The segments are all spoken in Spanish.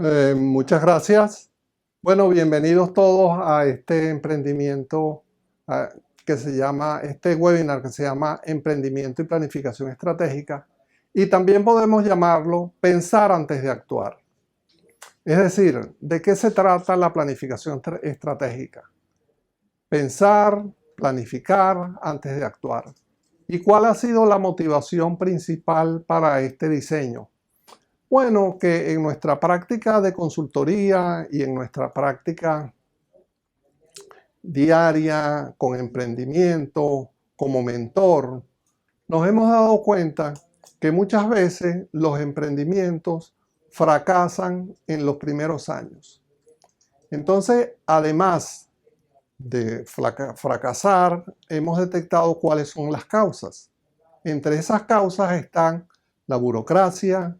Muchas gracias. Bueno, bienvenidos todos a este emprendimiento este webinar que se llama Emprendimiento y Planificación Estratégica. Y también podemos llamarlo Pensar antes de actuar. Es decir, ¿de qué se trata la planificación estratégica? Pensar, planificar antes de actuar. ¿Y cuál ha sido la motivación principal para este diseño? Bueno, que en nuestra práctica de consultoría y en nuestra práctica diaria con emprendimiento, como mentor, nos hemos dado cuenta que muchas veces los emprendimientos fracasan en los primeros años. Entonces, además de fracasar, hemos detectado cuáles son las causas. Entre esas causas están la burocracia,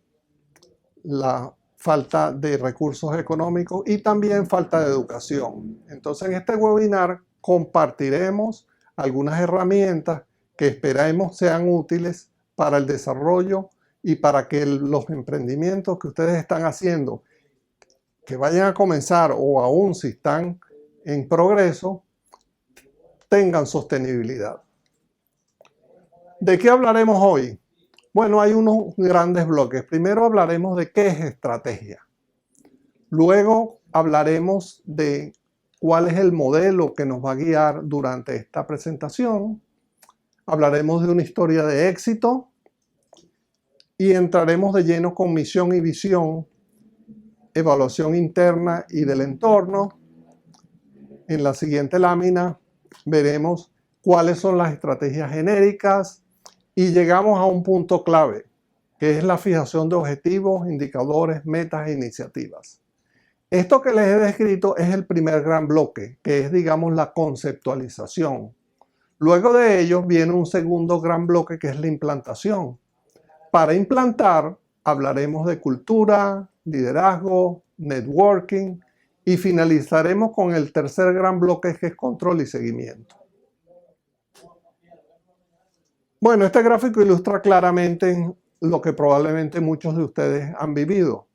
la falta de recursos económicos y también falta de educación. Entonces, en este webinar compartiremos algunas herramientas que esperemos sean útiles para el desarrollo y para que los emprendimientos que ustedes están haciendo, que vayan a comenzar o aún si están en progreso, tengan sostenibilidad. ¿De qué hablaremos hoy? Bueno, hay unos grandes bloques. Primero hablaremos de qué es estrategia. Luego hablaremos de cuál es el modelo que nos va a guiar durante esta presentación. Hablaremos de una historia de éxito y entraremos de lleno con misión y visión, evaluación interna y del entorno. En la siguiente lámina veremos cuáles son las estrategias genéricas y llegamos a un punto clave, que es la fijación de objetivos, indicadores, metas e iniciativas. Esto que les he descrito es el primer gran bloque, que es, digamos, la conceptualización. Luego de ello viene un segundo gran bloque, que es la implantación. Para implantar hablaremos de cultura, liderazgo, networking y finalizaremos con el tercer gran bloque, que es control y seguimiento. Bueno, este gráfico ilustra claramente lo que probablemente muchos de ustedes han vivido.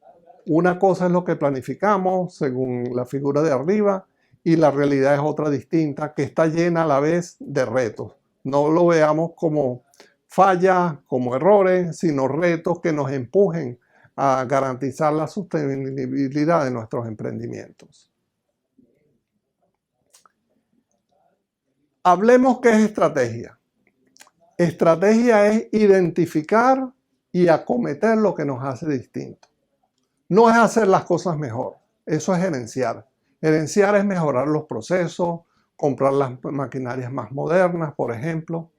Una cosa es lo que planificamos según la figura de arriba y la realidad es otra distinta que está llena a la vez de retos. No lo veamos como fallas, como errores, sino retos que nos empujen a garantizar la sostenibilidad de nuestros emprendimientos. Hablemos qué es estrategia. Estrategia es identificar y acometer lo que nos hace distinto. No es hacer las cosas mejor, eso es gerenciar. Gerenciar es mejorar los procesos, comprar las maquinarias más modernas, por ejemplo.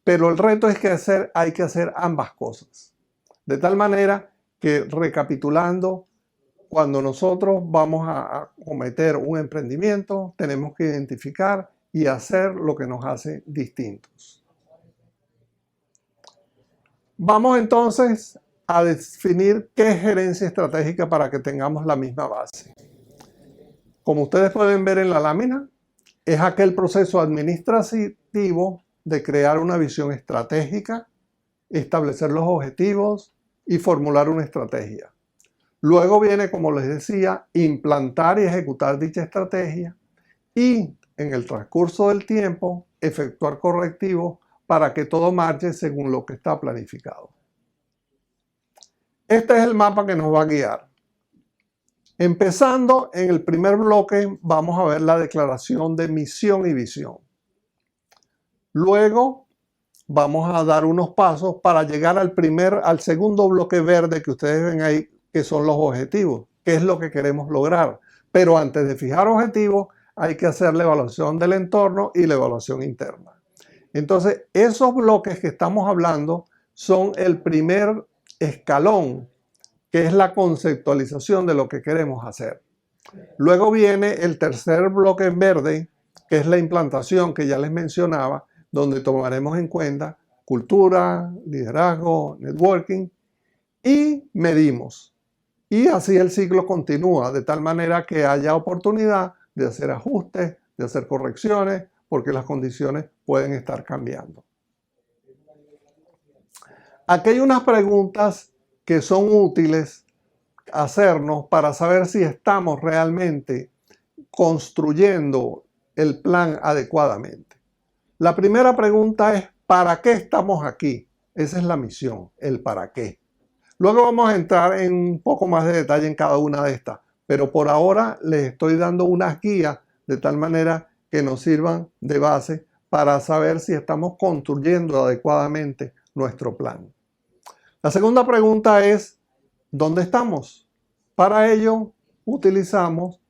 Pero el reto es que hay que hacer ambas cosas. De tal manera que, recapitulando, cuando nosotros vamos a acometer un emprendimiento, tenemos que identificar y hacer lo que nos hace distintos. Vamos entonces a definir qué es gerencia estratégica para que tengamos la misma base. Como ustedes pueden ver en la lámina, es aquel proceso administrativo de crear una visión estratégica, establecer los objetivos y formular una estrategia. Luego viene, como les decía, implantar y ejecutar dicha estrategia y, en el transcurso del tiempo, efectuar correctivos para que todo marche según lo que está planificado. Este es el mapa que nos va a guiar. Empezando en el primer bloque, vamos a ver la declaración de misión y visión. Luego vamos a dar unos pasos para llegar al segundo bloque verde que ustedes ven ahí, que son los objetivos, qué es lo que queremos lograr. Pero antes de fijar objetivos, hay que hacer la evaluación del entorno y la evaluación interna. Entonces, esos bloques que estamos hablando son el primer escalón, que es la conceptualización de lo que queremos hacer. Luego viene el tercer bloque en verde, que es la implantación que ya les mencionaba, donde tomaremos en cuenta cultura, liderazgo, networking y medimos. Y así el ciclo continúa, de tal manera que haya oportunidad de hacer ajustes, de hacer correcciones, porque las condiciones pueden estar cambiando. Aquí hay unas preguntas que son útiles, hacernos para saber si estamos realmente construyendo el plan adecuadamente. La primera pregunta es, ¿para qué estamos aquí? Esa es la misión, el para qué. Luego vamos a entrar en un poco más de detalle en cada una de estas, pero por ahora les estoy dando unas guías de tal manera que nos sirvan de base para saber si estamos construyendo adecuadamente nuestro plan. La segunda pregunta es, ¿dónde estamos? Para ello utilizamos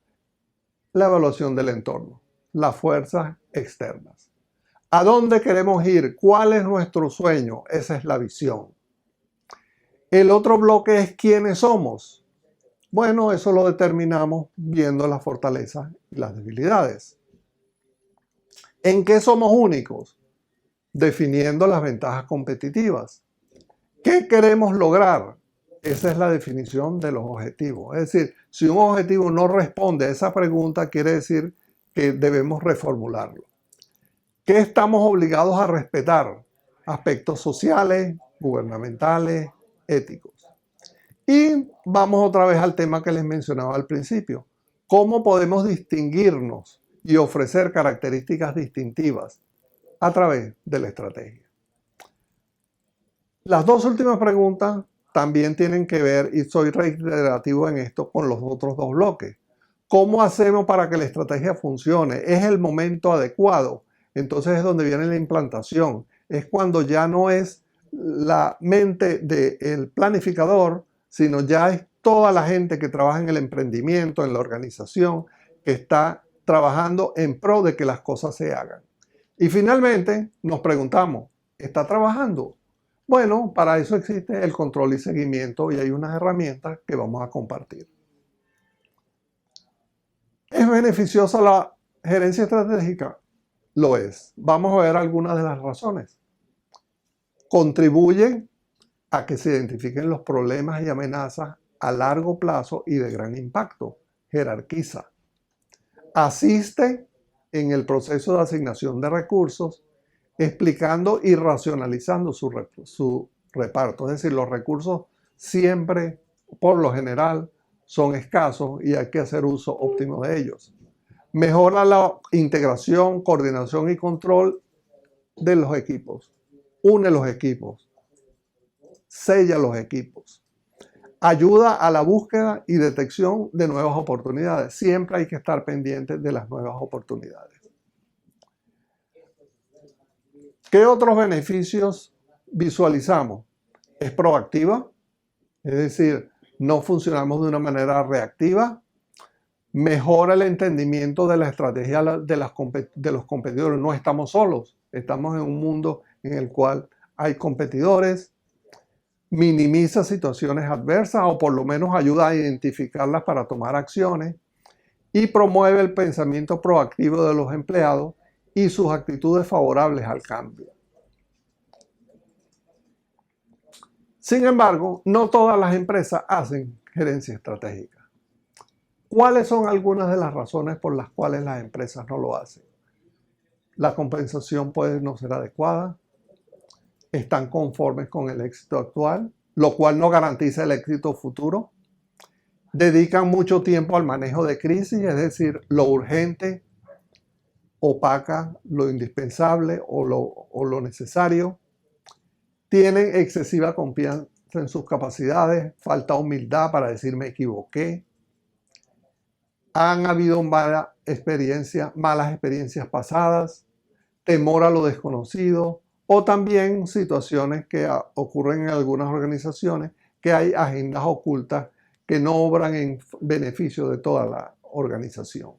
la evaluación del entorno, las fuerzas externas. ¿A dónde queremos ir? ¿Cuál es nuestro sueño? Esa es la visión. El otro bloque es quiénes somos. Bueno, eso lo determinamos viendo las fortalezas y las debilidades. ¿En qué somos únicos? Definiendo las ventajas competitivas. ¿Qué queremos lograr? Esa es la definición de los objetivos. Es decir, si un objetivo no responde a esa pregunta, quiere decir que debemos reformularlo. ¿Qué estamos obligados a respetar? Aspectos sociales, gubernamentales, éticos. Y vamos otra vez al tema que les mencionaba al principio. ¿Cómo podemos distinguirnos y ofrecer características distintivas a través de la estrategia? Las dos últimas preguntas también tienen que ver, y soy reiterativo en esto, con los otros dos bloques. ¿Cómo hacemos para que la estrategia funcione? ¿Es el momento adecuado? Entonces es donde viene la implantación. Es cuando ya no es la mente del planificador, sino ya es toda la gente que trabaja en el emprendimiento, en la organización, que está trabajando en pro de que las cosas se hagan. Y finalmente nos preguntamos, ¿está trabajando? Bueno, para eso existe el control y seguimiento y hay unas herramientas que vamos a compartir. ¿Es beneficiosa la gerencia estratégica? Lo es. Vamos a ver algunas de las razones. Contribuye a que se identifiquen los problemas y amenazas a largo plazo y de gran impacto. Jerarquiza. Asiste en el proceso de asignación de recursos, explicando y racionalizando su reparto. Es decir, los recursos siempre, por lo general, son escasos y hay que hacer uso óptimo de ellos. Mejora la integración, coordinación y control de los equipos. Une los equipos. Sella los equipos. Ayuda a la búsqueda y detección de nuevas oportunidades. Siempre hay que estar pendientes de las nuevas oportunidades. ¿Qué otros beneficios visualizamos? Es proactiva, es decir, no funcionamos de una manera reactiva. Mejora el entendimiento de la estrategia de los competidores. No estamos solos, estamos en un mundo en el cual hay competidores. Minimiza situaciones adversas o por lo menos ayuda a identificarlas para tomar acciones. Y promueve el pensamiento proactivo de los empleados y sus actitudes favorables al cambio. Sin embargo, no todas las empresas hacen gerencia estratégica. ¿Cuáles son algunas de las razones por las cuales las empresas no lo hacen? La compensación puede no ser adecuada, están conformes con el éxito actual, lo cual no garantiza el éxito futuro, dedican mucho tiempo al manejo de crisis, es decir, lo urgente opaca lo indispensable o lo necesario, tienen excesiva confianza en sus capacidades, falta humildad para decir me equivoqué, han habido malas experiencias pasadas, temor a lo desconocido o también situaciones que ocurren en algunas organizaciones que hay agendas ocultas que no obran en beneficio de toda la organización.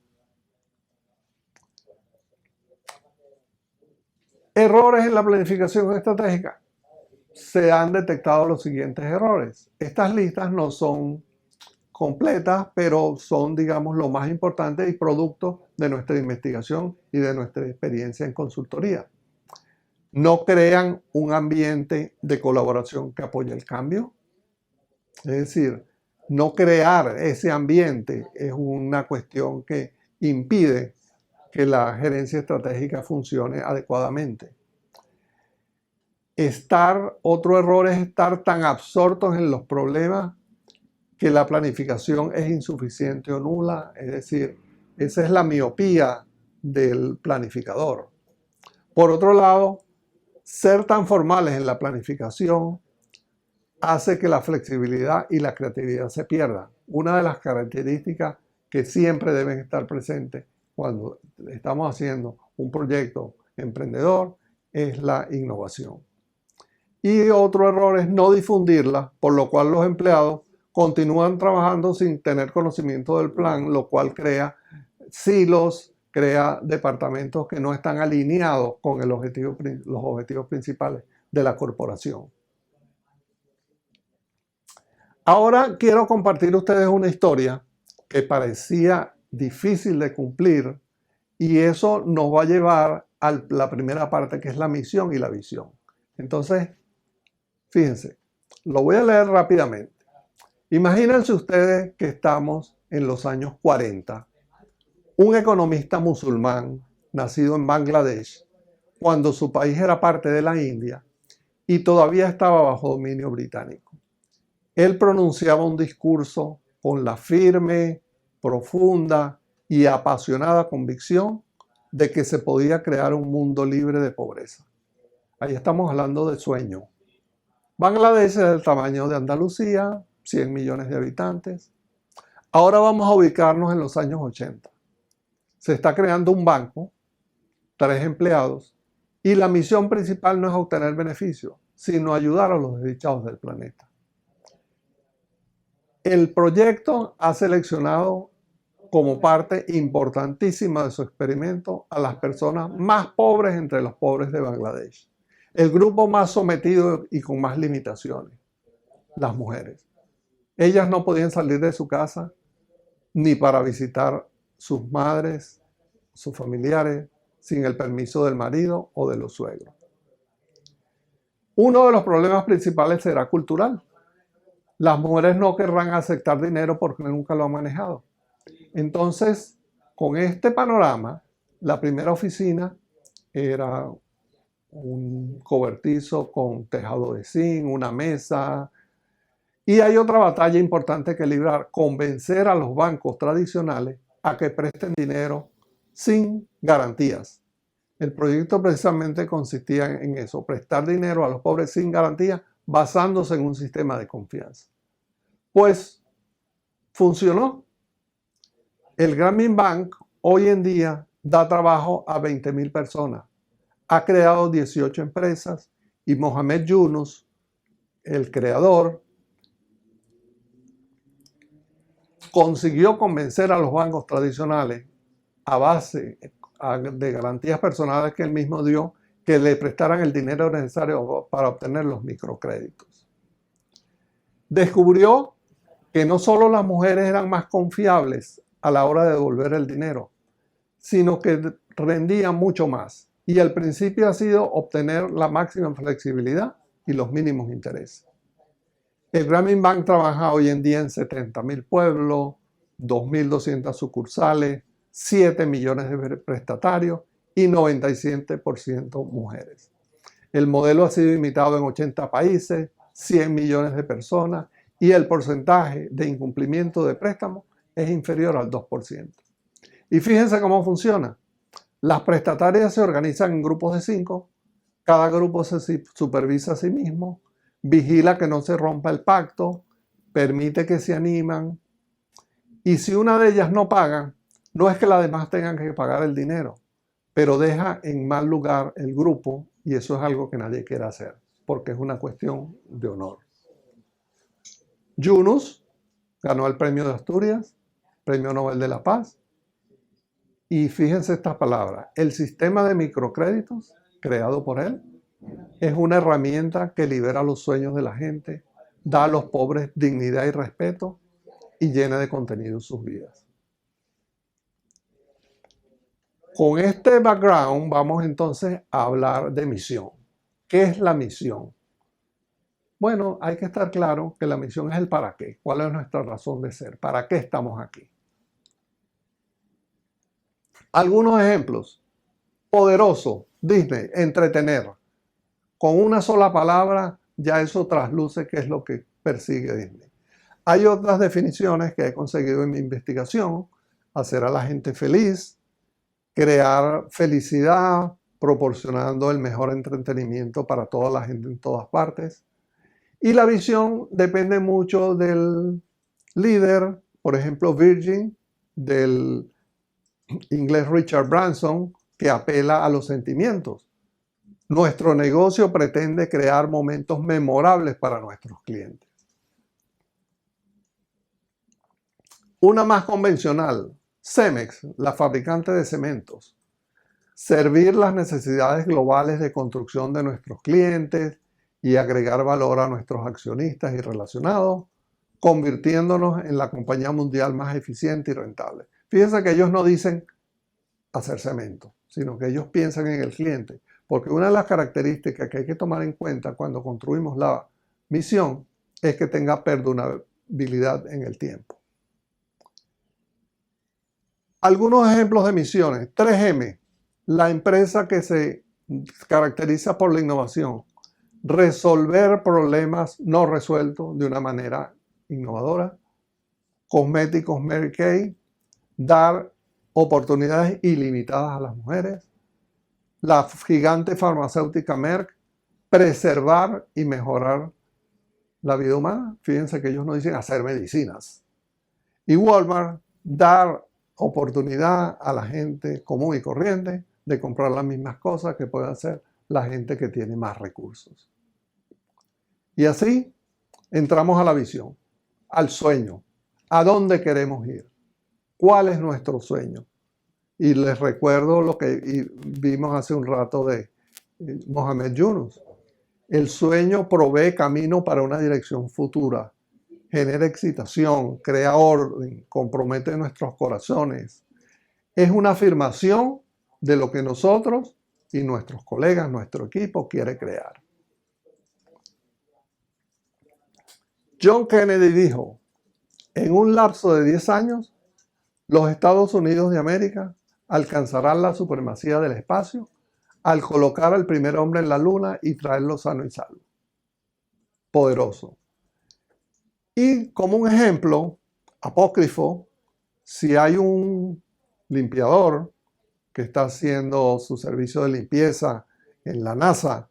Errores en la planificación estratégica. Se han detectado los siguientes errores. Estas listas no son completas, pero son, digamos, lo más importante y producto de nuestra investigación y de nuestra experiencia en consultoría. No crean un ambiente de colaboración que apoye el cambio. Es decir, no crear ese ambiente es una cuestión que impide que la gerencia estratégica funcione adecuadamente. Otro error es estar tan absortos en los problemas que la planificación es insuficiente o nula, es decir, esa es la miopía del planificador. Por otro lado, ser tan formales en la planificación hace que la flexibilidad y la creatividad se pierdan. Una de las características que siempre deben estar presentes cuando estamos haciendo un proyecto emprendedor es la innovación. Y otro error es no difundirla, por lo cual los empleados continúan trabajando sin tener conocimiento del plan, lo cual crea silos, crea departamentos que no están alineados con los objetivos principales de la corporación. Ahora quiero compartir a ustedes una historia que parecía difícil de cumplir y eso nos va a llevar a la primera parte, que es la misión y la visión. Entonces, fíjense, lo voy a leer rápidamente. Imagínense ustedes que estamos en los años 40. Un economista musulmán nacido en Bangladesh, cuando su país era parte de la India y todavía estaba bajo dominio británico. Él pronunciaba un discurso con la firme, profunda y apasionada convicción de que se podía crear un mundo libre de pobreza. Ahí estamos hablando de sueño. Bangladesh es del tamaño de Andalucía, 100 millones de habitantes. Ahora vamos a ubicarnos en los años 80. Se está creando un banco, 3 empleados, y la misión principal no es obtener beneficios, sino ayudar a los desdichados del planeta. El proyecto ha seleccionado como parte importantísima de su experimento a las personas más pobres entre los pobres de Bangladesh. El grupo más sometido y con más limitaciones, las mujeres. Ellas no podían salir de su casa ni para visitar sus madres, sus familiares, sin el permiso del marido o de los suegros. Uno de los problemas principales será cultural. Las mujeres no querrán aceptar dinero porque nunca lo han manejado. Entonces, con este panorama, la primera oficina era un cobertizo con tejado de zinc, una mesa. Y hay otra batalla importante que librar: convencer a los bancos tradicionales a que presten dinero sin garantías. El proyecto precisamente consistía en eso, prestar dinero a los pobres sin garantía, basándose en un sistema de confianza. Pues funcionó. El Grameen Bank hoy en día da trabajo a 20.000 personas. Ha creado 18 empresas y Mohamed Yunus, el creador, consiguió convencer a los bancos tradicionales a base de garantías personales que él mismo dio, que le prestaran el dinero necesario para obtener los microcréditos. Descubrió que no solo las mujeres eran más confiables a la hora de devolver el dinero, sino que rendían mucho más. Y el principio ha sido obtener la máxima flexibilidad y los mínimos intereses. El Grameen Bank trabaja hoy en día en 70.000 pueblos, 2.200 sucursales, 7 millones de prestatarios y 97% mujeres. El modelo ha sido imitado en 80 países, 100 millones de personas y el porcentaje de incumplimiento de préstamos es inferior al 2%. Y fíjense cómo funciona. Las prestatarias se organizan en grupos de 5, cada grupo se supervisa a sí mismo, vigila que no se rompa el pacto, permite que se animan, y si una de ellas no paga, no es que las demás tengan que pagar el dinero, pero deja en mal lugar el grupo, y eso es algo que nadie quiere hacer, porque es una cuestión de honor. Yunus ganó el Premio de Asturias, Premio Nobel de la Paz, y fíjense estas palabras: el sistema de microcréditos creado por él es una herramienta que libera los sueños de la gente, da a los pobres dignidad y respeto y llena de contenido sus vidas. Con este background vamos entonces a hablar de misión. ¿Qué es la misión? Bueno, hay que estar claro que la misión es el para qué. ¿Cuál es nuestra razón de ser? ¿Para qué estamos aquí? Algunos ejemplos. Poderoso, Disney, entretener. Con una sola palabra ya eso trasluce qué es lo que persigue Disney. Hay otras definiciones que he conseguido en mi investigación: hacer a la gente feliz, crear felicidad, proporcionando el mejor entretenimiento para toda la gente en todas partes. Y la visión depende mucho del líder, por ejemplo, Virgin, del inglés Richard Branson, que apela a los sentimientos. Nuestro negocio pretende crear momentos memorables para nuestros clientes. Una más convencional, Cemex, la fabricante de cementos. Servir las necesidades globales de construcción de nuestros clientes y agregar valor a nuestros accionistas y relacionados, convirtiéndonos en la compañía mundial más eficiente y rentable. Fíjense que ellos no dicen hacer cemento, sino que ellos piensan en el cliente, porque una de las características que hay que tomar en cuenta cuando construimos la misión es que tenga perdurabilidad en el tiempo. Algunos ejemplos de misiones. 3M, la empresa que se caracteriza por la innovación. Resolver problemas no resueltos de una manera innovadora. Cosméticos Mary Kay, dar oportunidades ilimitadas a las mujeres. La gigante farmacéutica Merck, preservar y mejorar la vida humana. Fíjense que ellos no dicen hacer medicinas. Y Walmart, dar oportunidad a la gente común y corriente de comprar las mismas cosas que puede hacer la gente que tiene más recursos. Y así entramos a la visión, al sueño. ¿A dónde queremos ir? ¿Cuál es nuestro sueño? Y les recuerdo lo que vimos hace un rato de Mohamed Yunus. El sueño provee camino para una dirección futura, genera excitación, crea orden, compromete nuestros corazones. Es una afirmación de lo que nosotros y nuestros colegas, nuestro equipo quiere crear. John Kennedy dijo: en un lapso de 10 años, los Estados Unidos de América alcanzarán la supremacía del espacio al colocar al primer hombre en la luna y traerlo sano y salvo. Poderoso. Y como un ejemplo apócrifo, si hay un limpiador que está haciendo su servicio de limpieza en la NASA,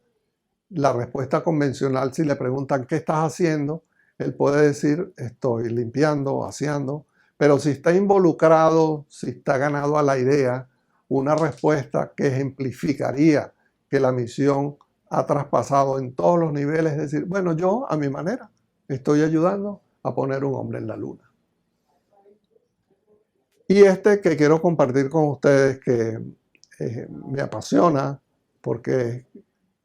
la respuesta convencional, si le preguntan ¿qué estás haciendo?, él puede decir estoy limpiando, aseando. Pero si está involucrado, si está ganado a la idea, una respuesta que ejemplificaría que la misión ha traspasado en todos los niveles, es decir, bueno, yo a mi manera estoy ayudando a poner un hombre en la luna. Y este que quiero compartir con ustedes, que me apasiona porque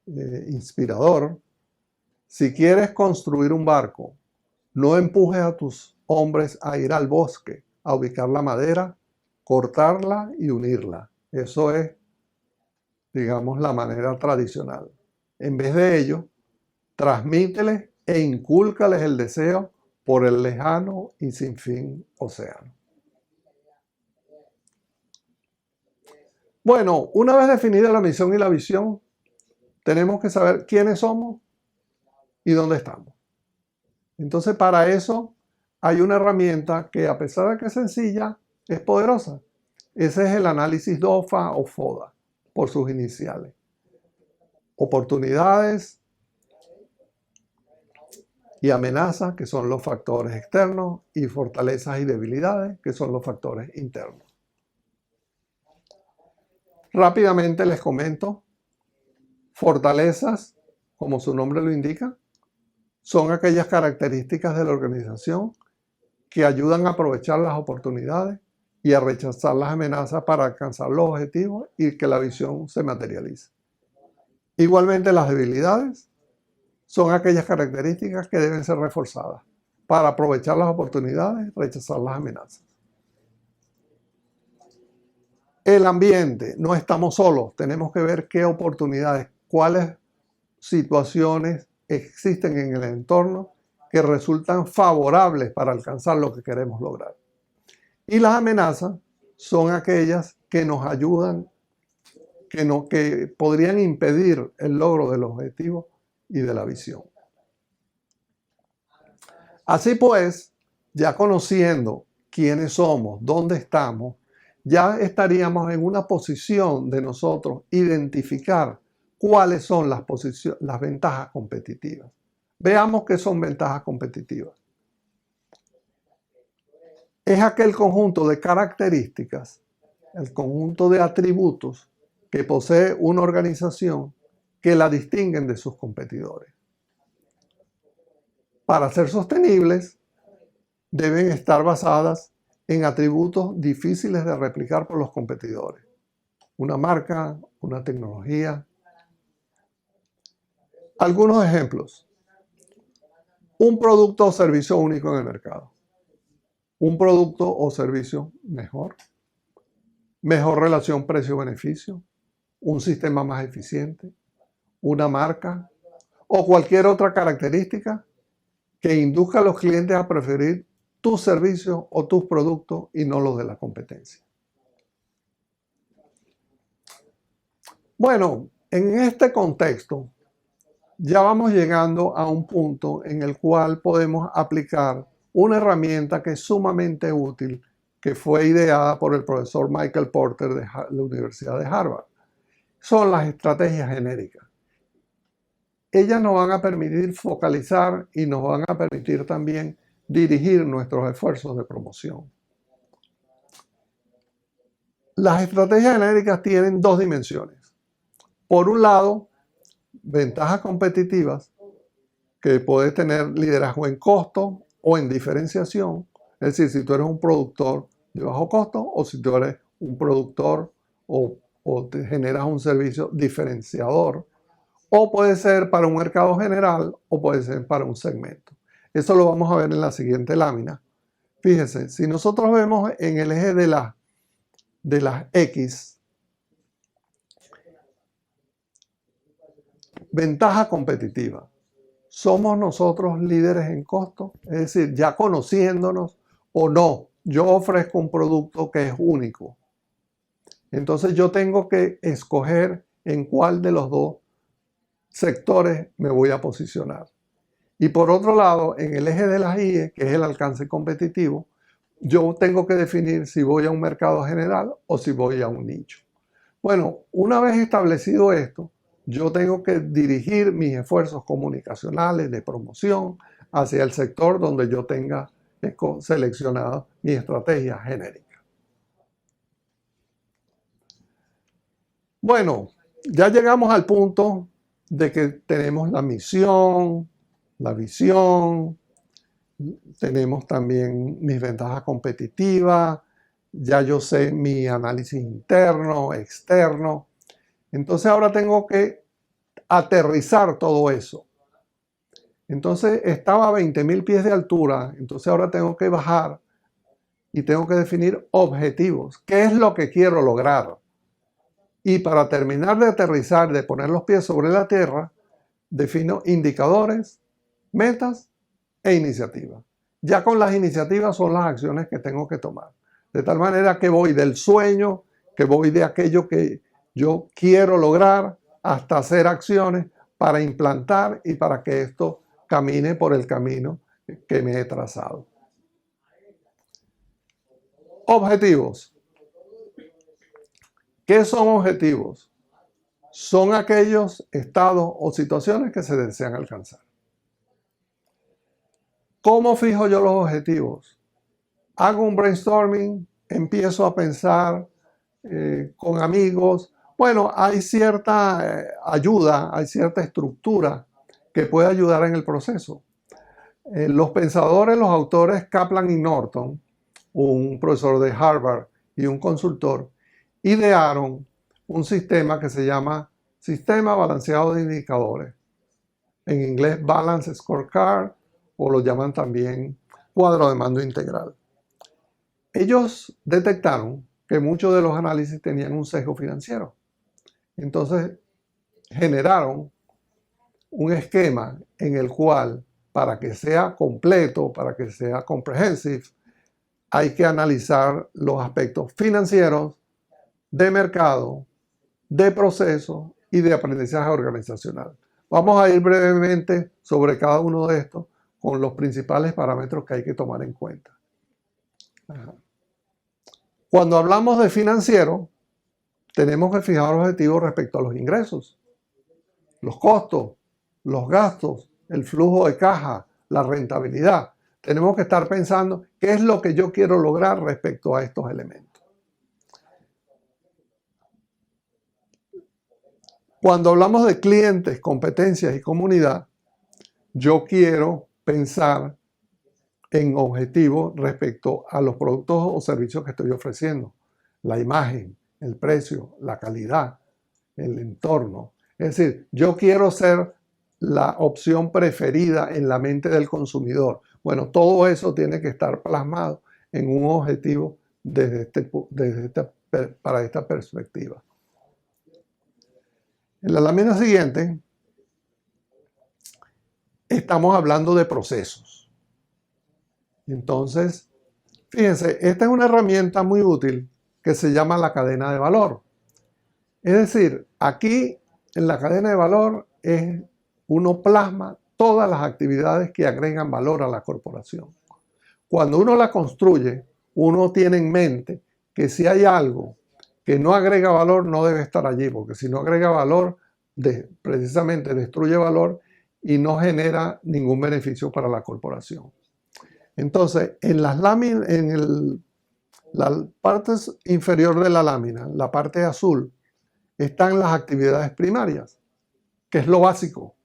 es inspirador. Si quieres construir un barco, no empujes a tus hombres a ir al bosque, a ubicar la madera, cortarla y unirla. Eso es, digamos, la manera tradicional. En vez de ello, transmíteles e incúlcales el deseo por el lejano y sin fin océano. Bueno, una vez definida la misión y la visión, tenemos que saber quiénes somos y dónde estamos. Entonces, para eso hay una herramienta que, a pesar de que es sencilla, es poderosa. Ese es el análisis DOFA o FODA, por sus iniciales. Oportunidades y amenazas, que son los factores externos, y fortalezas y debilidades, que son los factores internos. Rápidamente les comento. Fortalezas, como su nombre lo indica, son aquellas características de la organización que ayudan a aprovechar las oportunidades y a rechazar las amenazas para alcanzar los objetivos y que la visión se materialice. Igualmente, las debilidades son aquellas características que deben ser reforzadas para aprovechar las oportunidades y rechazar las amenazas. El ambiente, no estamos solos, tenemos que ver qué oportunidades, cuáles situaciones existen en el entorno que resultan favorables para alcanzar lo que queremos lograr. Y las amenazas son aquellas que nos ayudan, que podrían impedir el logro de los objetivos y de la visión. Así pues, Ya conociendo quiénes somos, dónde estamos, ya estaríamos en una posición de nosotros identificar cuáles son las ventajas competitivas. Veamos qué son ventajas competitivas. Es aquel conjunto de características, el conjunto de atributos que posee una organización que la distinguen de sus competidores. Para ser sostenibles, deben estar basadas en atributos difíciles de replicar por los competidores. Una marca, una tecnología. Algunos ejemplos. Un producto o servicio único en el mercado. Un producto o servicio mejor. Mejor relación precio-beneficio. Un sistema más eficiente. Una marca. O cualquier otra característica que induzca a los clientes a preferir tus servicios o tus productos y no los de la competencia. Bueno, en este contexto ya vamos llegando a un punto en el cual podemos aplicar una herramienta que es sumamente útil, que fue ideada por el profesor Michael Porter de la Universidad de Harvard. Son las estrategias genéricas. Ellas nos van a permitir focalizar y nos van a permitir también dirigir nuestros esfuerzos de promoción. Las estrategias genéricas tienen dos dimensiones. Por un lado, ventajas competitivas, que puedes tener liderazgo en costo o en diferenciación. Es decir, si tú eres un productor de bajo costo o si tú eres un productor o te generas un servicio diferenciador. O puede ser para un mercado general o puede ser para un segmento. Eso lo vamos a ver en la siguiente lámina. Fíjense, si nosotros vemos en el eje de las X, ventaja competitiva. ¿Somos nosotros líderes en costo? Es decir, ya conociéndonos o no, yo ofrezco un producto que es único. Entonces yo tengo que escoger en cuál de los dos sectores me voy a posicionar. Y por otro lado, en el eje de las Y, que es el alcance competitivo, yo tengo que definir si voy a un mercado general o si voy a un nicho. Bueno, una vez establecido esto, yo tengo que dirigir mis esfuerzos comunicacionales de promoción hacia el sector donde yo tenga seleccionada mi estrategia genérica. Bueno, ya llegamos al punto de que tenemos la misión, la visión, tenemos también mis ventajas competitivas, ya yo sé mi análisis interno, externo. Entonces ahora tengo que aterrizar todo eso. Entonces estaba a 20.000 pies de altura, entonces ahora tengo que bajar y tengo que definir objetivos. ¿Qué es lo que quiero lograr? Y para terminar de aterrizar, de poner los pies sobre la tierra, defino indicadores, metas e iniciativas. Ya con las iniciativas son las acciones que tengo que tomar. De tal manera que voy del sueño, que voy de aquello que yo quiero lograr, hasta hacer acciones para implantar y para que esto camine por el camino que me he trazado. Objetivos. ¿Qué son objetivos? Son aquellos estados o situaciones que se desean alcanzar. ¿Cómo fijo yo los objetivos? Hago un brainstorming, empiezo a pensar con amigos. Bueno, hay cierta ayuda, hay cierta estructura que puede ayudar en el proceso. Los pensadores, los autores Kaplan y Norton, un profesor de Harvard y un consultor, idearon un sistema que se llama Sistema Balanceado de Indicadores. En inglés, Balance Scorecard, o lo llaman también cuadro de mando integral. Ellos detectaron que muchos de los análisis tenían un sesgo financiero. Entonces, generaron un esquema en el cual, para que sea completo, para que sea comprehensive, hay que analizar los aspectos financieros, de mercado, de proceso y de aprendizaje organizacional. Vamos a ir brevemente sobre cada uno de estos con los principales parámetros que hay que tomar en cuenta. Ajá. Cuando hablamos de financiero, tenemos que fijar objetivos respecto a los ingresos, los costos, los gastos, el flujo de caja, la rentabilidad. Tenemos que estar pensando qué es lo que yo quiero lograr respecto a estos elementos. Cuando hablamos de clientes, competencias y comunidad, yo quiero pensar en objetivos respecto a los productos o servicios que estoy ofreciendo, la imagen, el precio, la calidad, el entorno. Es decir, yo quiero ser la opción preferida en la mente del consumidor. Bueno, todo eso tiene que estar plasmado en un objetivo para esta perspectiva. En la lámina siguiente estamos hablando de procesos. Entonces, fíjense, esta es una herramienta muy útil que se llama la cadena de valor. Es decir, aquí en la cadena de valor uno plasma todas las actividades que agregan valor a la corporación. Cuando uno la construye, uno tiene en mente que si hay algo que no agrega valor, no debe estar allí, porque si no agrega valor, precisamente destruye valor y no genera ningún beneficio para la corporación. Entonces, en las láminas, la parte inferior de la lámina, la parte azul, están las actividades primarias, que es lo básico.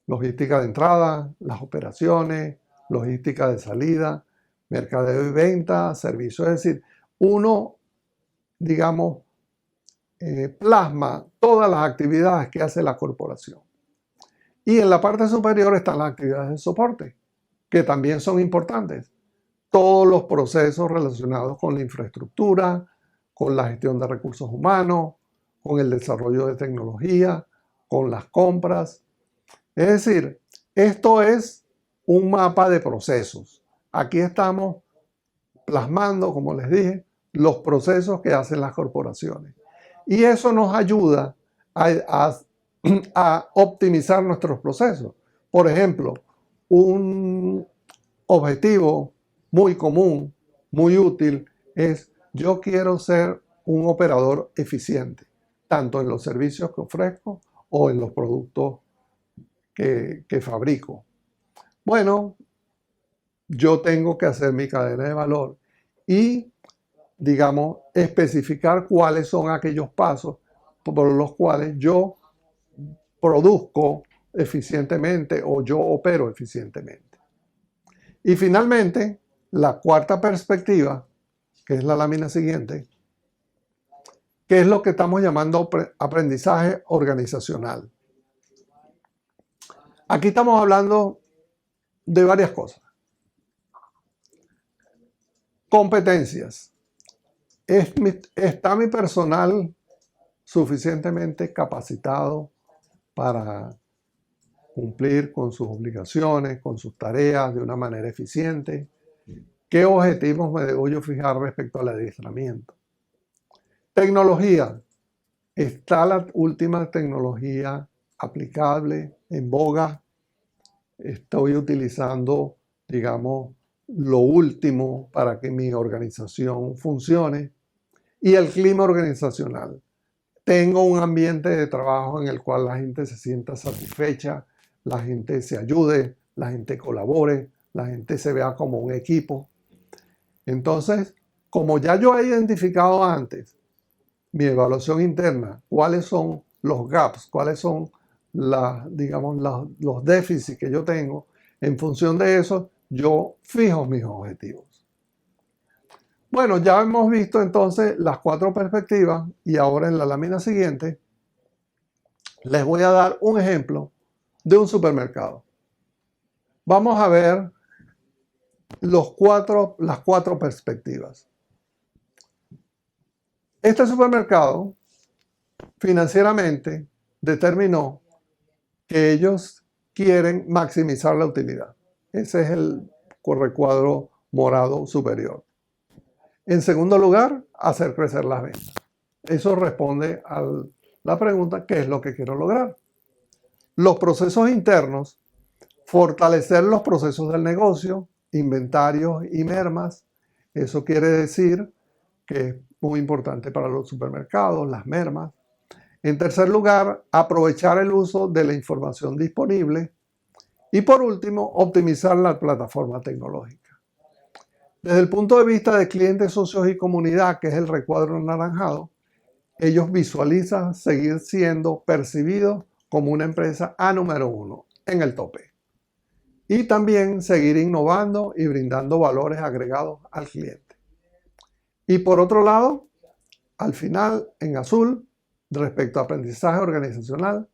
Logística de entrada, las operaciones, logística de salida, mercadeo y venta, servicios. Es decir, uno, digamos, plasma todas las actividades que hace la corporación. Y en la parte superior están las actividades de soporte, que también son importantes. Todos los procesos relacionados con la infraestructura, con la gestión de recursos humanos, con el desarrollo de tecnología, con las compras. Es decir, esto es un mapa de procesos. Aquí estamos plasmando, como les dije, los procesos que hacen las corporaciones. Y eso nos ayuda a optimizar nuestros procesos. Por ejemplo, un objetivo muy común, muy útil, es yo quiero ser un operador eficiente, tanto en los servicios que ofrezco o en los productos que fabrico. Bueno, yo tengo que hacer mi cadena de valor y, digamos, especificar cuáles son aquellos pasos por los cuales yo produzco eficientemente o yo opero eficientemente. Y finalmente, la cuarta perspectiva, que es la lámina siguiente, que es lo que estamos llamando aprendizaje organizacional. Aquí estamos hablando de varias cosas. Competencias. ¿Está mi personal suficientemente capacitado para cumplir con sus obligaciones, con sus tareas de una manera eficiente? ¿Qué objetivos me debo yo fijar respecto al adiestramiento? Tecnología. ¿Está la última tecnología aplicable, en boga? ¿Estoy utilizando, digamos, lo último para que mi organización funcione? Y el clima organizacional. Tengo un ambiente de trabajo en el cual la gente se sienta satisfecha, la gente se ayude, la gente colabore, la gente se vea como un equipo. Entonces, como ya yo he identificado antes mi evaluación interna, cuáles son los gaps, cuáles son los déficits que yo tengo, en función de eso, yo fijo mis objetivos. Bueno, ya hemos visto entonces las cuatro perspectivas y ahora en la lámina siguiente les voy a dar un ejemplo de un supermercado. Vamos a ver las cuatro perspectivas. Este supermercado financieramente determinó que ellos quieren maximizar la utilidad. Ese es el recuadro morado superior. En segundo lugar, hacer crecer las ventas. Eso responde a la pregunta, ¿qué es lo que quiero lograr? Los procesos internos Fortalecer los procesos del negocio, inventarios y mermas. Eso quiere decir que es muy importante para los supermercados, las mermas. En tercer lugar, aprovechar el uso de la información disponible. Y por último, optimizar la plataforma tecnológica. Desde el punto de vista de clientes, socios y comunidad, que es el recuadro anaranjado, ellos visualizan seguir siendo percibidos como una empresa A número 1 en el tope. Y también seguir innovando y brindando valores agregados al cliente. Y por otro lado, al final, en azul, respecto a aprendizaje organizacional,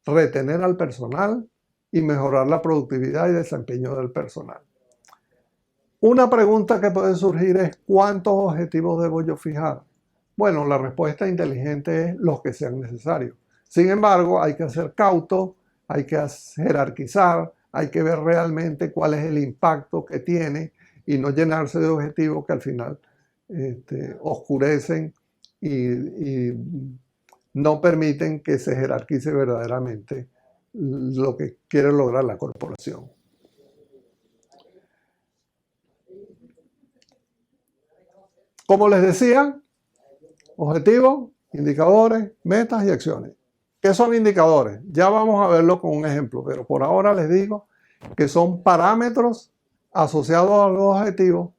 retener al personal y mejorar la productividad y desempeño del personal. Una pregunta que puede surgir es: ¿cuántos objetivos debo yo fijar? Bueno, la respuesta inteligente es los que sean necesarios. Sin embargo, hay que ser cauto, hay que jerarquizar, hay que ver realmente cuál es el impacto que tiene y no llenarse de objetivos que al final oscurecen y no permiten que se jerarquice verdaderamente lo que quiere lograr la corporación. Como les decía, objetivos, indicadores, metas y acciones. ¿Qué son indicadores? Ya vamos a verlo con un ejemplo, pero por ahora les digo que son parámetros asociados a los objetivos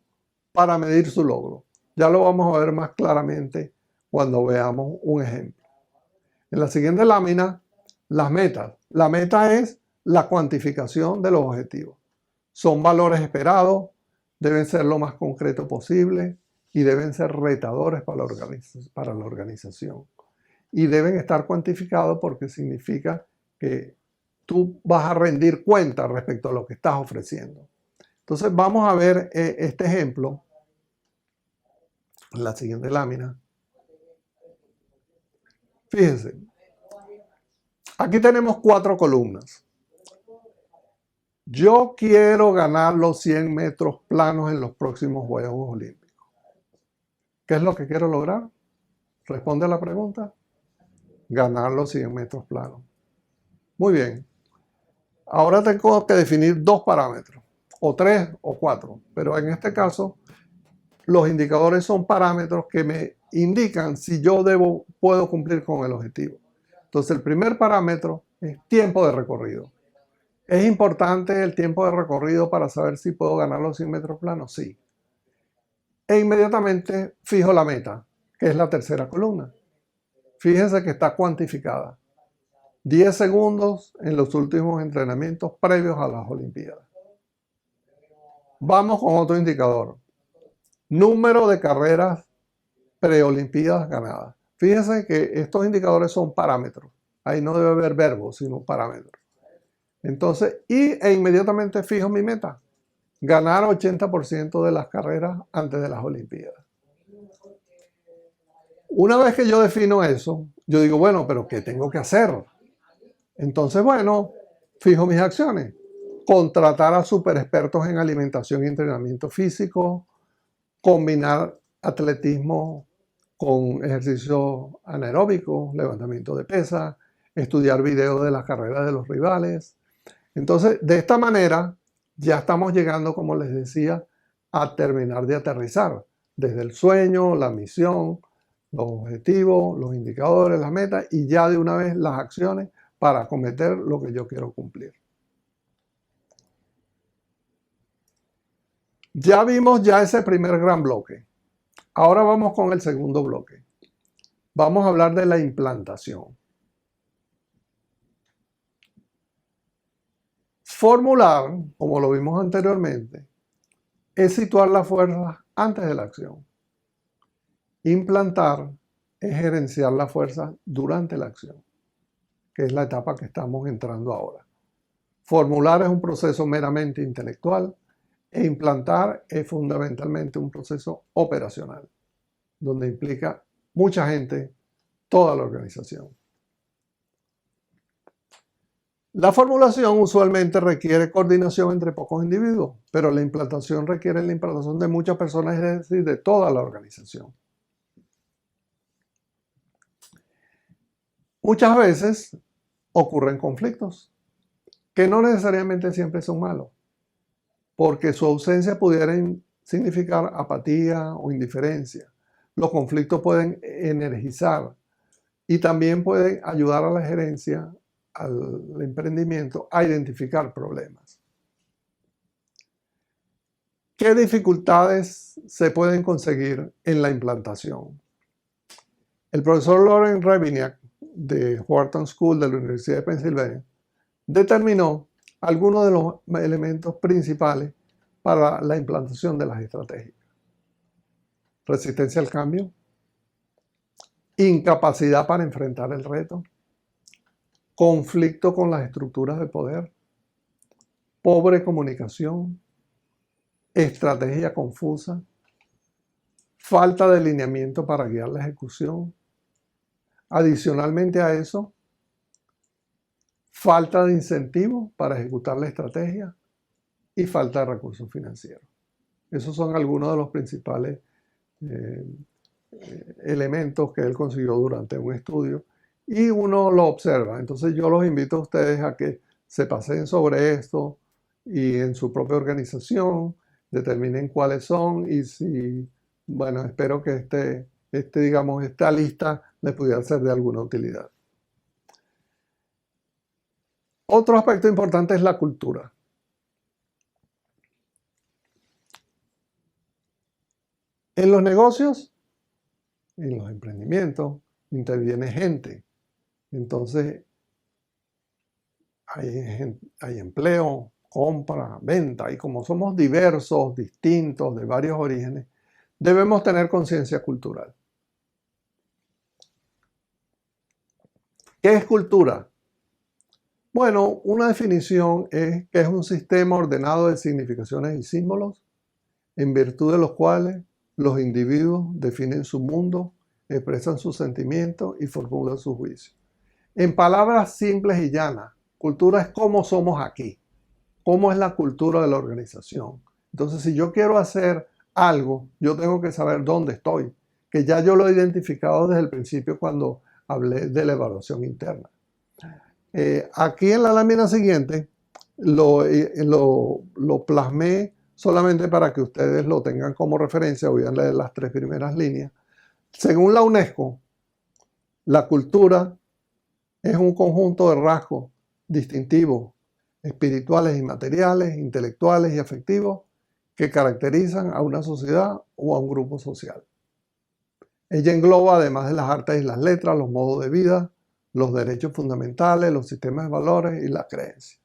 para medir su logro. Ya lo vamos a ver más claramente cuando veamos un ejemplo. En la siguiente lámina, las metas. La meta es la cuantificación de los objetivos. Son valores esperados, deben ser lo más concreto posible y deben ser retadores para la organización. Y deben estar cuantificados porque significa que tú vas a rendir cuenta respecto a lo que estás ofreciendo. Entonces vamos a ver este ejemplo en la siguiente lámina. Fíjense, aquí tenemos 4 columnas. Yo quiero ganar los 100 metros planos en los próximos Juegos Olímpicos. ¿Qué es lo que quiero lograr? Responde a la pregunta. Ganar los 100 metros planos. Muy bien. Ahora tengo que definir 2 parámetros, o 3 o 4, pero en este caso los indicadores son parámetros que me indican si yo puedo cumplir con el objetivo. Entonces el primer parámetro es tiempo de recorrido. ¿Es importante el tiempo de recorrido para saber si puedo ganar los 100 metros planos? Sí. E inmediatamente fijo la meta, que es la tercera columna. Fíjense que está cuantificada. 10 segundos en los últimos entrenamientos previos a las Olimpiadas. Vamos con otro indicador. Número de carreras preolimpiadas ganadas. Fíjense que estos indicadores son parámetros. Ahí no debe haber verbos, sino parámetros. Entonces, inmediatamente fijo mi meta. Ganar 80% de las carreras antes de las Olimpiadas. Una vez que yo defino eso, yo digo, bueno, pero ¿qué tengo que hacer? Entonces, bueno, fijo mis acciones. Contratar a super expertos en alimentación y entrenamiento físico, combinar atletismo con ejercicio anaeróbico, levantamiento de pesas, estudiar videos de las carreras de los rivales. Entonces, de esta manera, ya estamos llegando, como les decía, a terminar de aterrizar desde el sueño, la misión, los objetivos, los indicadores, las metas y ya de una vez las acciones para acometer lo que yo quiero cumplir. Ya vimos ese primer gran bloque. Ahora vamos con el segundo bloque. Vamos a hablar de la implantación. Formular, como lo vimos anteriormente, es situar la fuerza antes de la acción. Implantar es gerenciar la fuerza durante la acción, que es la etapa que estamos entrando ahora. Formular es un proceso meramente intelectual e implantar es fundamentalmente un proceso operacional, donde implica mucha gente, toda la organización. La formulación usualmente requiere coordinación entre pocos individuos, pero la implantación requiere la implantación de muchas personas, es decir, de toda la organización. Muchas veces ocurren conflictos que no necesariamente siempre son malos, porque su ausencia pudiera significar apatía o indiferencia. Los conflictos pueden energizar y también pueden ayudar a la gerencia, al emprendimiento, a identificar problemas. ¿Qué dificultades se pueden conseguir en la implantación? El profesor Loren Rebiniak de Wharton School de la Universidad de Pensilvania determinó algunos de los elementos principales para la implantación de las estrategias. Resistencia al cambio, incapacidad para enfrentar el reto, conflicto con las estructuras de poder, pobre comunicación, estrategia confusa, falta de alineamiento para guiar la ejecución. Adicionalmente a eso, falta de incentivos para ejecutar la estrategia y falta de recursos financieros. Esos son algunos de los principales elementos que él consiguió durante un estudio y uno lo observa. Entonces yo los invito a ustedes a que se paseen sobre esto y en su propia organización determinen cuáles son y si, bueno, espero que esta lista les pudiera ser de alguna utilidad. Otro aspecto importante es la cultura. En los negocios, en los emprendimientos, interviene gente. Entonces, hay empleo, compra, venta, y como somos diversos, distintos, de varios orígenes, debemos tener conciencia cultural. ¿Qué es cultura? Bueno, una definición es que es un sistema ordenado de significaciones y símbolos en virtud de los cuales los individuos definen su mundo, expresan sus sentimientos y formulan sus juicios. En palabras simples y llanas, cultura es cómo somos aquí, cómo es la cultura de la organización. Entonces, si yo quiero hacer algo, yo tengo que saber dónde estoy, que ya yo lo he identificado desde el principio cuando hablé de la evaluación interna. Aquí en la lámina siguiente lo plasmé solamente para que ustedes lo tengan como referencia. Voy a leer las 3 primeras líneas. Según la UNESCO, la cultura es un conjunto de rasgos distintivos, espirituales y materiales, intelectuales y afectivos, que caracterizan a una sociedad o a un grupo social. Ella engloba, además de las artes y las letras, los modos de vida, los derechos fundamentales, los sistemas de valores y las creencias.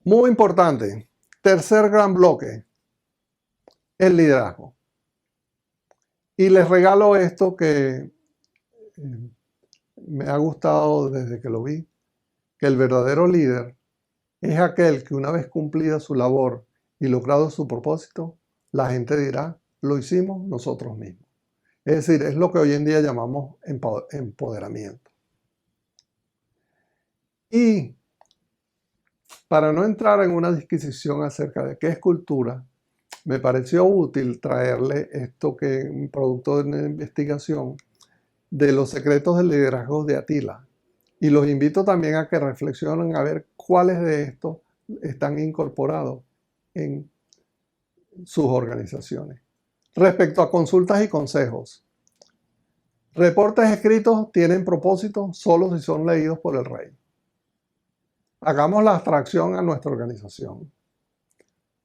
Muy importante, tercer gran bloque, el liderazgo. Y les regalo esto que me ha gustado desde que lo vi, que el verdadero líder es aquel que una vez cumplida su labor y logrado su propósito, la gente dirá, lo hicimos nosotros mismos. Es decir, es lo que hoy en día llamamos empoderamiento. Y para no entrar en una disquisición acerca de qué es cultura, me pareció útil traerle esto que es un producto de una investigación de los secretos del liderazgo de Attila. Y los invito también a que reflexionen a ver cuáles de estos están incorporados en sus organizaciones. Respecto a consultas y consejos, reportes escritos tienen propósito solo si son leídos por el rey. Hagamos la abstracción a nuestra organización.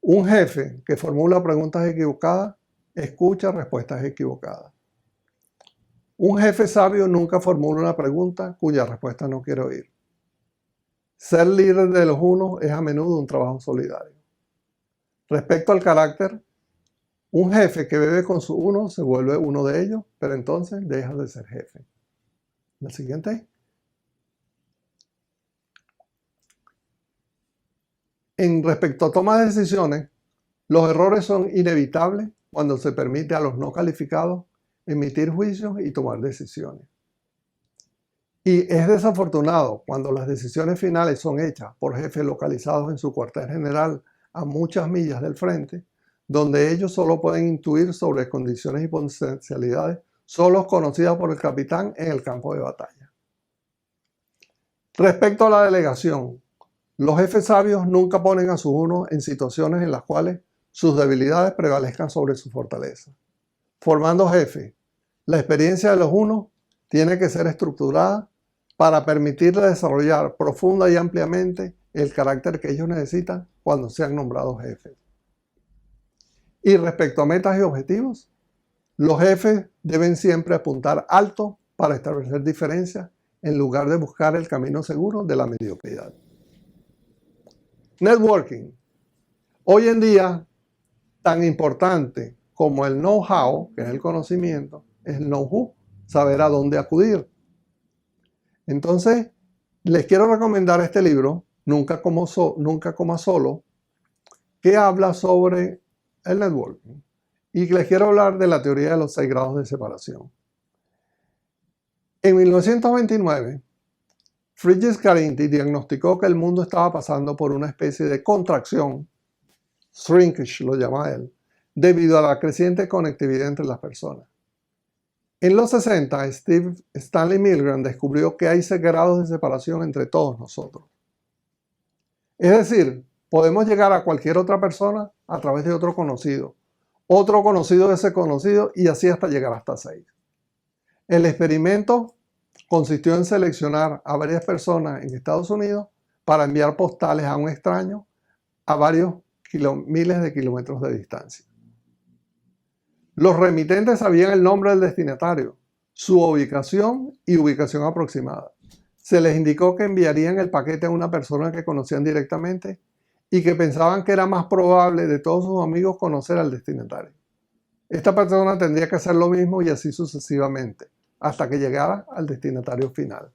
Un jefe que formula preguntas equivocadas, escucha respuestas equivocadas. Un jefe sabio nunca formula una pregunta cuya respuesta no quiere oír. Ser líder de los unos es a menudo un trabajo solidario. Respecto al carácter, un jefe que bebe con su uno se vuelve uno de ellos, pero entonces deja de ser jefe. ¿La siguiente? En respecto a toma de decisiones, los errores son inevitables cuando se permite a los no calificados emitir juicios y tomar decisiones. Y es desafortunado cuando las decisiones finales son hechas por jefes localizados en su cuartel general a muchas millas del frente, donde ellos solo pueden intuir sobre condiciones y potencialidades solo conocidas por el capitán en el campo de batalla. Respecto a la delegación, los jefes sabios nunca ponen a sus unos en situaciones en las cuales sus debilidades prevalezcan sobre su fortaleza. Formando jefes, la experiencia de los unos tiene que ser estructurada para permitirles desarrollar profunda y ampliamente el carácter que ellos necesitan cuando sean nombrados jefes. Y respecto a metas y objetivos, los jefes deben siempre apuntar alto para establecer diferencias en lugar de buscar el camino seguro de la mediocridad. Networking. Hoy en día, tan importante como el know-how, que es el conocimiento, es el know-who, saber a dónde acudir. Entonces, les quiero recomendar este libro, Nunca Coma Solo, que habla sobre el networking. Y les quiero hablar de la teoría de los 6 grados de separación. En 1929, Frigyes Karinthy diagnosticó que el mundo estaba pasando por una especie de contracción, shrinkage lo llama él, debido a la creciente conectividad entre las personas. En los 60, Stanley Milgram descubrió que hay 6 grados de separación entre todos nosotros. Es decir, podemos llegar a cualquier otra persona a través de otro conocido de ese conocido y así hasta llegar hasta 6. El experimento consistió en seleccionar a varias personas en Estados Unidos para enviar postales a un extraño a varios miles de kilómetros de distancia. Los remitentes sabían el nombre del destinatario, su ubicación y ubicación aproximada. Se les indicó que enviarían el paquete a una persona que conocían directamente y que pensaban que era más probable de todos sus amigos conocer al destinatario. Esta persona tendría que hacer lo mismo y así sucesivamente, hasta que llegara al destinatario final.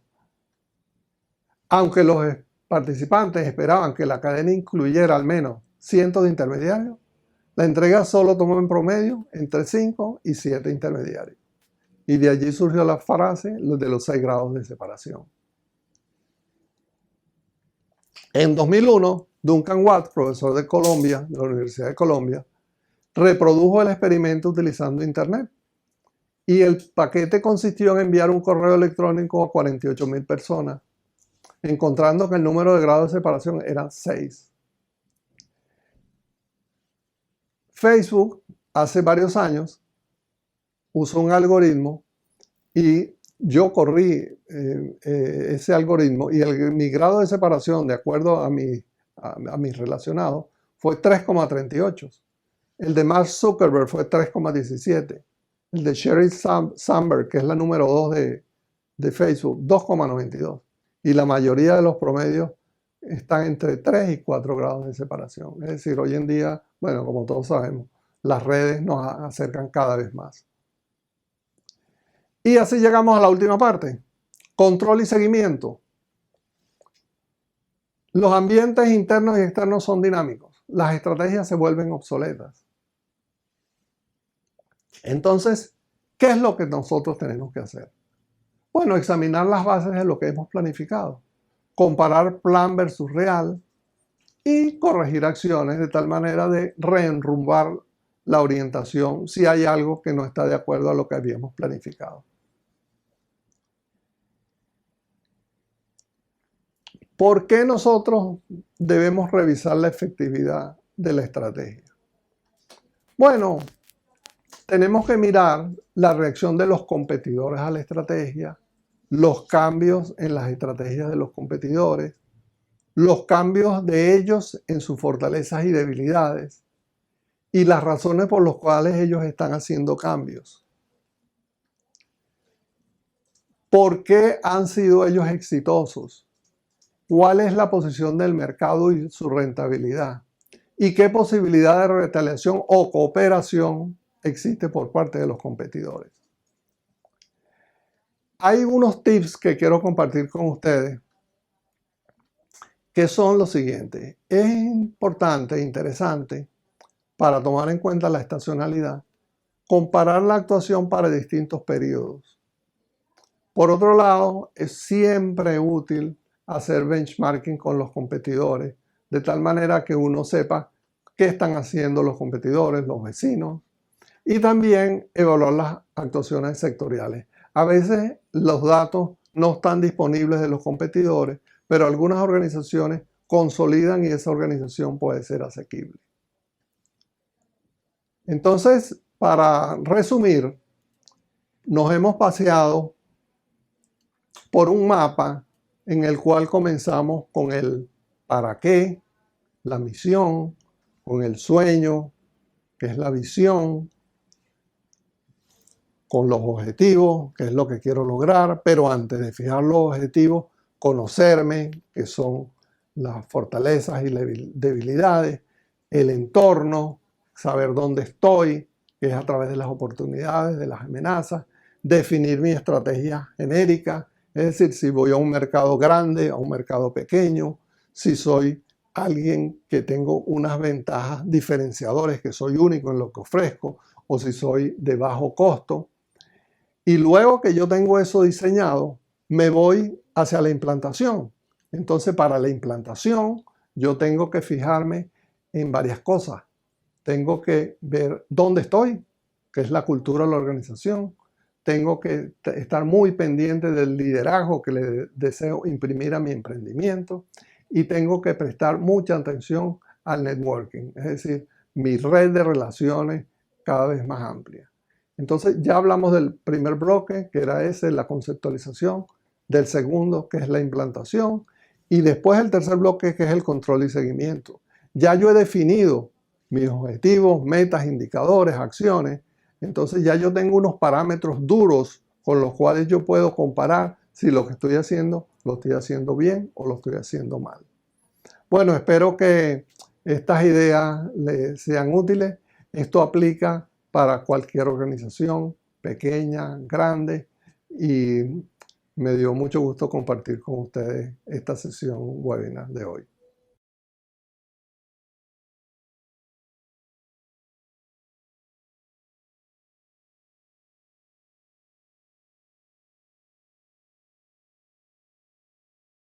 Aunque los participantes esperaban que la cadena incluyera al menos cientos de intermediarios, la entrega solo tomó en promedio entre 5 y 7 intermediarios. Y de allí surgió la frase de los 6 grados de separación. En 2001, Duncan Watts, profesor de Colombia, de la Universidad de Colombia, reprodujo el experimento utilizando Internet. Y el paquete consistió en enviar un correo electrónico a 48,000 personas, encontrando que el número de grados de separación era 6. Facebook, hace varios años, usó un algoritmo y yo corrí ese algoritmo y mi grado de separación, de acuerdo a mis relacionados, fue 3,38. El de Mark Zuckerberg fue 3,17. El de Sheryl Sandberg, que es la número 2 de Facebook, 2,92. Y la mayoría de los promedios están entre 3 y 4 grados de separación. Es decir, hoy en día, bueno, como todos sabemos, las redes nos acercan cada vez más. Y así llegamos a la última parte, control y seguimiento. Los ambientes internos y externos son dinámicos. Las estrategias se vuelven obsoletas. Entonces, ¿qué es lo que nosotros tenemos que hacer? Bueno, examinar las bases de lo que hemos planificado, comparar plan versus real y corregir acciones de tal manera de reenrumbar la orientación si hay algo que no está de acuerdo a lo que habíamos planificado. ¿Por qué nosotros debemos revisar la efectividad de la estrategia? Bueno, tenemos que mirar la reacción de los competidores a la estrategia, los cambios en las estrategias de los competidores, los cambios de ellos en sus fortalezas y debilidades y las razones por las cuales ellos están haciendo cambios. ¿Por qué han sido ellos exitosos? ¿Cuál es la posición del mercado y su rentabilidad? ¿Y qué posibilidad de retaliación o cooperación existe por parte de los competidores? Hay unos tips que quiero compartir con ustedes que son los siguientes. Es importante e interesante para tomar en cuenta la estacionalidad, comparar la actuación para distintos periodos. Por otro lado, es siempre útil hacer benchmarking con los competidores, de tal manera que uno sepa qué están haciendo los competidores, los vecinos, y también evaluar las actuaciones sectoriales. A veces los datos no están disponibles de los competidores, pero algunas organizaciones consolidan y esa organización puede ser asequible. Entonces, para resumir, nos hemos paseado por un mapa en el cual comenzamos con el para qué, la misión, con el sueño, que es la visión, con los objetivos, que es lo que quiero lograr, pero antes de fijar los objetivos, conocerme, que son las fortalezas y debilidades, el entorno, saber dónde estoy, que es a través de las oportunidades, de las amenazas, definir mi estrategia genérica, es decir, si voy a un mercado grande, a un mercado pequeño, si soy alguien que tengo unas ventajas diferenciadores, que soy único en lo que ofrezco, o si soy de bajo costo. Y luego que yo tengo eso diseñado, me voy hacia la implantación. Entonces, para la implantación, yo tengo que fijarme en varias cosas. Tengo que ver dónde estoy, que es la cultura de la organización. Tengo que estar muy pendiente del liderazgo que le deseo imprimir a mi emprendimiento. Y tengo que prestar mucha atención al networking, es decir, mi red de relaciones cada vez más amplia. Entonces ya hablamos del primer bloque, que era ese, la conceptualización, del segundo, que es la implantación, y después el tercer bloque, que es el control y seguimiento. Ya yo he definido mis objetivos, metas, indicadores, acciones, entonces ya yo tengo unos parámetros duros con los cuales yo puedo comparar si lo que estoy haciendo lo estoy haciendo bien o lo estoy haciendo mal. Bueno, espero que estas ideas les sean útiles. Esto aplica para cualquier organización, pequeña, grande, y me dio mucho gusto compartir con ustedes esta sesión webinar de hoy.